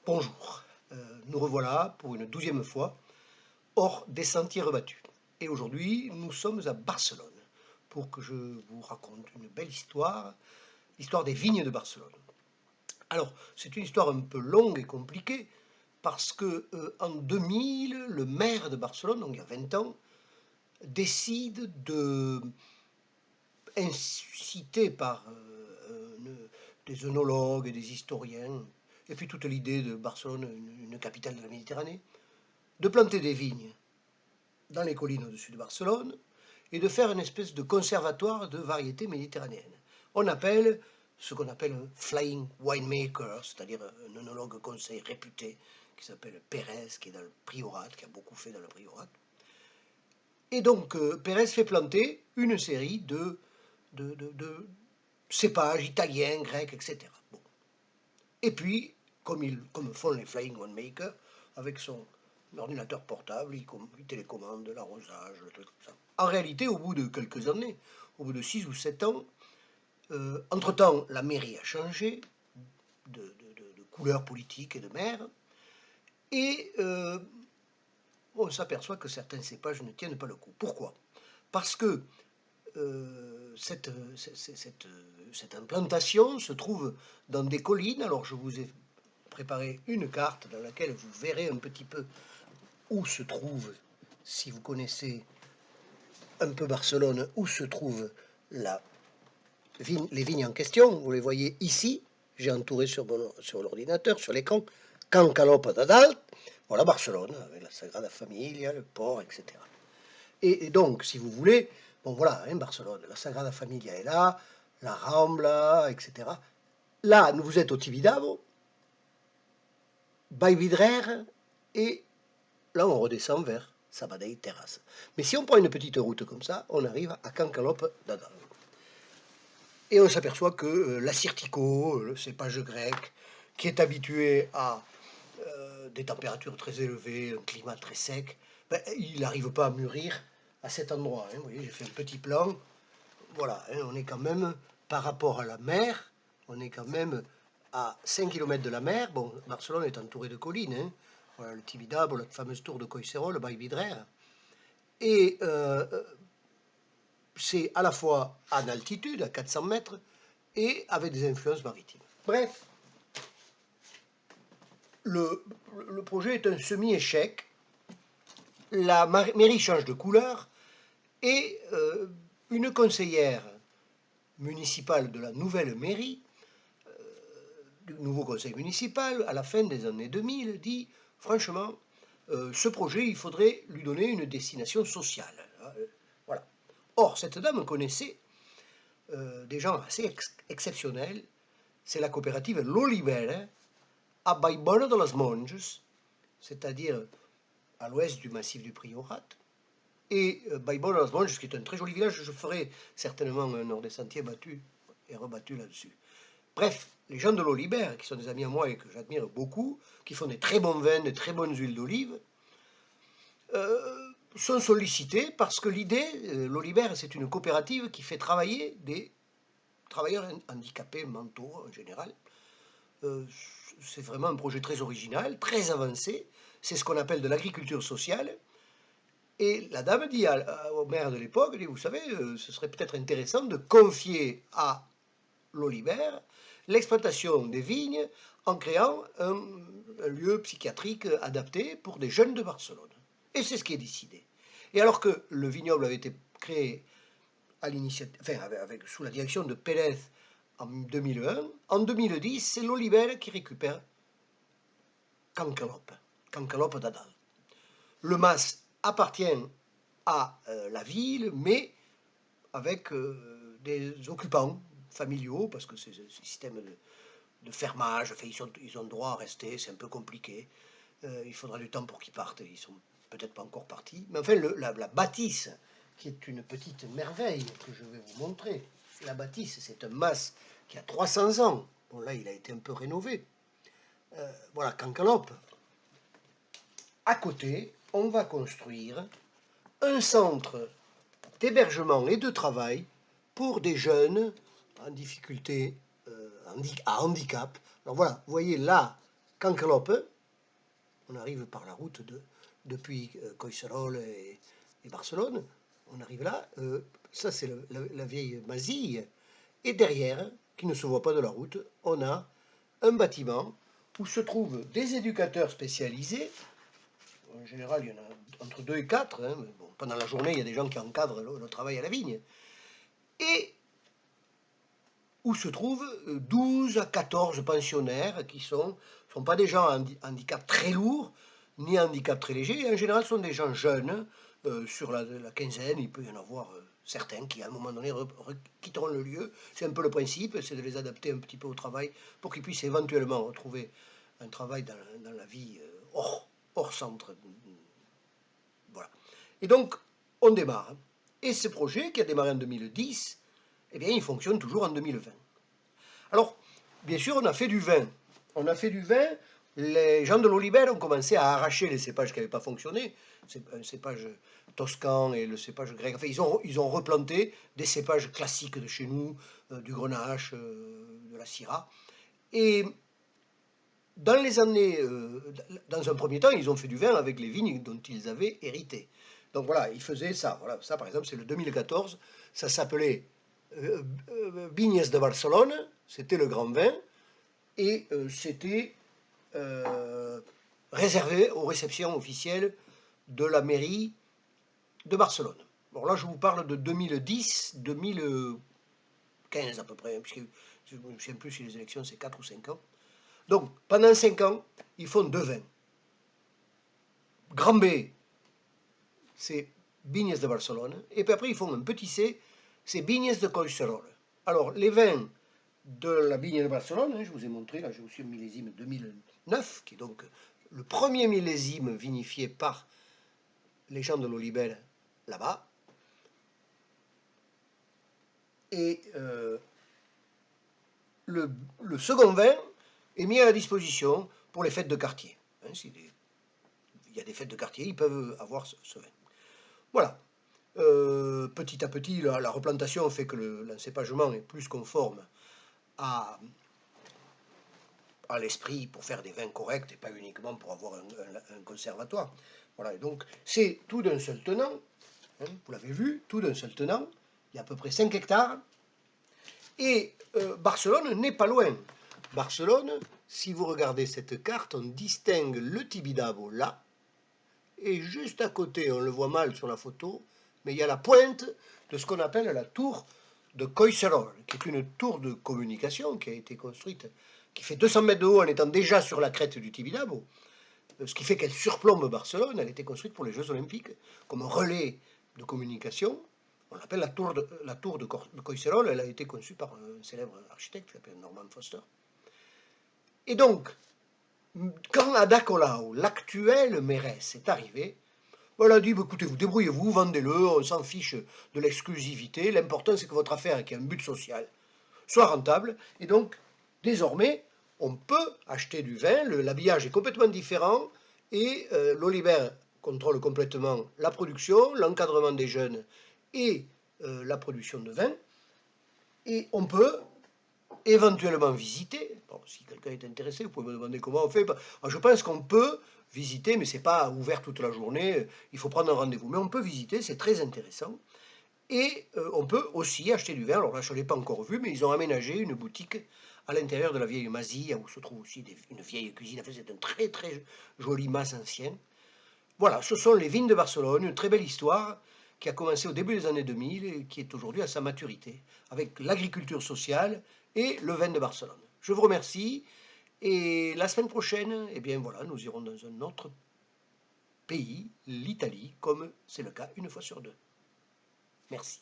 Bonjour, nous revoilà pour une 12e fois hors des sentiers rebattus. Et aujourd'hui, nous sommes à Barcelone pour que je vous raconte une belle histoire, l'histoire des vignes de Barcelone. Alors, c'est une histoire un peu longue et compliquée parce que en 2000, le maire de Barcelone, donc il y a 20 ans, décide de incité par des œnologues et des historiens, et puis toute l'idée de Barcelone, une capitale de la Méditerranée, de planter des vignes dans les collines au-dessus de Barcelone et de faire une espèce de conservatoire de variétés méditerranéennes. On appelle ce qu'on appelle un flying winemaker, c'est-à-dire un œnologue conseil réputé qui s'appelle Pérez, qui est dans le Priorat, qui a beaucoup fait dans le Priorat. Et donc Pérez fait planter une série de cépages italiens, grecs, etc. Bon. Et puis, comme font les Flying Winemakers, avec son ordinateur portable, il télécommande l'arrosage, le truc comme ça. En réalité, au bout de quelques années, au bout de 6 ou 7 ans, entre-temps, la mairie a changé de couleur politique et de maire, et on s'aperçoit que certains cépages ne tiennent pas le coup. Pourquoi? Parce que cette implantation se trouve dans des collines. Alors je vous ai préparé une carte dans laquelle vous verrez un petit peu où se trouve, si vous connaissez un peu Barcelone, où se trouve les vignes en question. Vous les voyez ici, j'ai entouré sur l'ordinateur, sur l'écran, Can Calop d'Adalt, voilà Barcelone, avec la Sagrada Familia, le port, etc. Et donc, si vous voulez, bon voilà, hein, Barcelone, la Sagrada Familia est là, la Rambla, etc. Là, vous êtes au Tibidabo, Vallvidrère, et là, on redescend vers Sabadell Terrasse. Mais si on prend une petite route comme ça, on arrive à Can Calop d'Adal. Et on s'aperçoit que l'assyrtiko, le cépage grec, qui est habitué à des températures très élevées, un climat très sec, ben, il n'arrive pas à mûrir à cet endroit. Hein. Vous voyez, j'ai fait un petit plan. Voilà, hein, on est quand même, par rapport à la mer, on est quand même à 5 km de la mer. Bon, Barcelone est entouré de collines. Hein. Voilà, le Tibidabo, la fameuse tour de Collserola, le Vallvidrère. Et c'est à la fois en altitude, à 400 mètres, et avec des influences maritimes. Bref, le projet est un semi-échec. La mairie change de couleur et une conseillère municipale de la nouvelle mairie, du nouveau conseil municipal, à la fin des années 2000, dit franchement, ce projet, il faudrait lui donner une destination sociale. Voilà. Or, cette dame connaissait des gens assez exceptionnels. C'est la coopérative L'Olivera à Vallbona de les Monges, c'est-à-dire à l'ouest du massif du Priorat. Et Vallbona de les Monges, qui est un très joli village, je ferai certainement un hors des sentiers battu et rebattu là-dessus. Bref, les gens de l'Olibert, qui sont des amis à moi et que j'admire beaucoup, qui font des très bons vins, des très bonnes huiles d'olive, sont sollicités parce que l'idée, l'Olibert, c'est une coopérative qui fait travailler des travailleurs handicapés mentaux en général. C'est vraiment un projet très original, très avancé. C'est ce qu'on appelle de l'agriculture sociale. Et la dame dit au maire de l'époque, vous savez, ce serait peut-être intéressant de confier à l'Olibert l'exploitation des vignes en créant un lieu psychiatrique adapté pour des jeunes de Barcelone. Et c'est ce qui est décidé. Et alors que le vignoble avait été créé à sous la direction de Pérez en 2001, en 2010, c'est l'Olibert qui récupère Cancalope d'Adal. Le mas appartient à la ville, mais avec des occupants familiaux, parce que c'est un système de fermage, enfin, ils ont droit à rester, c'est un peu compliqué. Il faudra du temps pour qu'ils partent, ils sont peut-être pas encore partis. Mais enfin, la bâtisse, qui est une petite merveille que je vais vous montrer. La bâtisse, c'est un mas qui a 300 ans. Bon, là, il a été un peu rénové. Voilà, Cancalope. À côté, on va construire un centre d'hébergement et de travail pour des jeunes en difficulté, à handicap. Alors voilà, vous voyez là, Canquelope, on arrive par la route depuis Collseroles et Barcelone, on arrive là, ça c'est la vieille Masille, et derrière, qui ne se voit pas de la route, on a un bâtiment où se trouvent des éducateurs spécialisés. En général, il y en a entre 2 et 4. Hein, mais bon, pendant la journée, il y a des gens qui encadrent le travail à la vigne. Et où se trouvent 12 à 14 pensionnaires qui sont pas des gens à handicap très lourd, ni handicap très léger. En général, ce sont des gens jeunes, sur la quinzaine. Il peut y en avoir certains qui, à un moment donné, quitteront le lieu. C'est un peu le principe, c'est de les adapter un petit peu au travail pour qu'ils puissent éventuellement retrouver un travail dans la vie hors centre. Voilà. Et donc, on démarre. Et ce projet, qui a démarré en 2010, eh bien, il fonctionne toujours en 2020. Alors, bien sûr, on a fait du vin. On a fait du vin. Les gens de l'Olibel ont commencé à arracher les cépages qui n'avaient pas fonctionné. C'est un cépage toscan et le cépage grec. Enfin, ils ont replanté des cépages classiques de chez nous, du grenache, de la syrah. Et dans les années, dans un premier temps, ils ont fait du vin avec les vignes dont ils avaient hérité. Donc voilà, ils faisaient ça. Voilà, ça, par exemple, c'est le 2014. Ça s'appelait Vignes de Barcelone. C'était le grand vin. Et c'était réservé aux réceptions officielles de la mairie de Barcelone. Bon, là, je vous parle de 2010-2015 à peu près, puisque je ne me souviens plus si les élections c'est 4 ou 5 ans. Donc, pendant 5 ans, ils font 2 vins. Grand B, c'est Vignes de Barcelone, et puis après, ils font un petit C, c'est Vignes de Collseroles. Alors, les vins de la Vigne de Barcelone, hein, je vous ai montré, là j'ai aussi un millésime 2009, qui est donc le premier millésime vinifié par les gens de l'Olibel là-bas. Et le second vin est mis à la disposition pour les fêtes de quartier. Hein, il y a des fêtes de quartier, ils peuvent avoir ce vin. Voilà. Petit à petit, la replantation fait que l'encépagement est plus conforme à l'esprit pour faire des vins corrects et pas uniquement pour avoir un conservatoire. Voilà, et donc c'est tout d'un seul tenant, hein, vous l'avez vu, tout d'un seul tenant, il y a à peu près 5 hectares, et Barcelone n'est pas loin. Barcelone, si vous regardez cette carte, on distingue le Tibidabo là, et juste à côté, on le voit mal sur la photo, mais il y a la pointe de ce qu'on appelle la tour de Collseroles, qui est une tour de communication qui a été construite, qui fait 200 mètres de haut en étant déjà sur la crête du Tibidabo, ce qui fait qu'elle surplombe Barcelone. Elle a été construite pour les Jeux Olympiques comme un relais de communication. On l'appelle la tour de Collseroles. Elle a été conçue par un célèbre architecte qui s'appelle Norman Foster. Et donc, quand Ada Colau, l'actuelle mairesse, est arrivée, elle a dit, écoutez, vous débrouillez-vous, vendez-le, on s'en fiche de l'exclusivité, l'important c'est que votre affaire, qui a un but social, soit rentable, et donc, désormais, on peut acheter du vin, l'habillage est complètement différent, et l'Oliber contrôle complètement la production, l'encadrement des jeunes et la production de vin, et on peut éventuellement visiter. Bon, si quelqu'un est intéressé, vous pouvez me demander comment on fait. Alors, je pense qu'on peut visiter, mais ce n'est pas ouvert toute la journée, il faut prendre un rendez-vous. Mais on peut visiter, c'est très intéressant. Et on peut aussi acheter du vin. Alors là, je ne l'ai pas encore vu, mais ils ont aménagé une boutique à l'intérieur de la vieille Masille, où se trouve aussi une vieille cuisine. En fait, c'est un très très joli mas ancien. Voilà, ce sont les vignes de Barcelone, une très belle histoire qui a commencé au début des années 2000 et qui est aujourd'hui à sa maturité, avec l'agriculture sociale et le vin de Barcelone. Je vous remercie, et la semaine prochaine, eh bien voilà, nous irons dans un autre pays, l'Italie, comme c'est le cas une fois sur deux. Merci.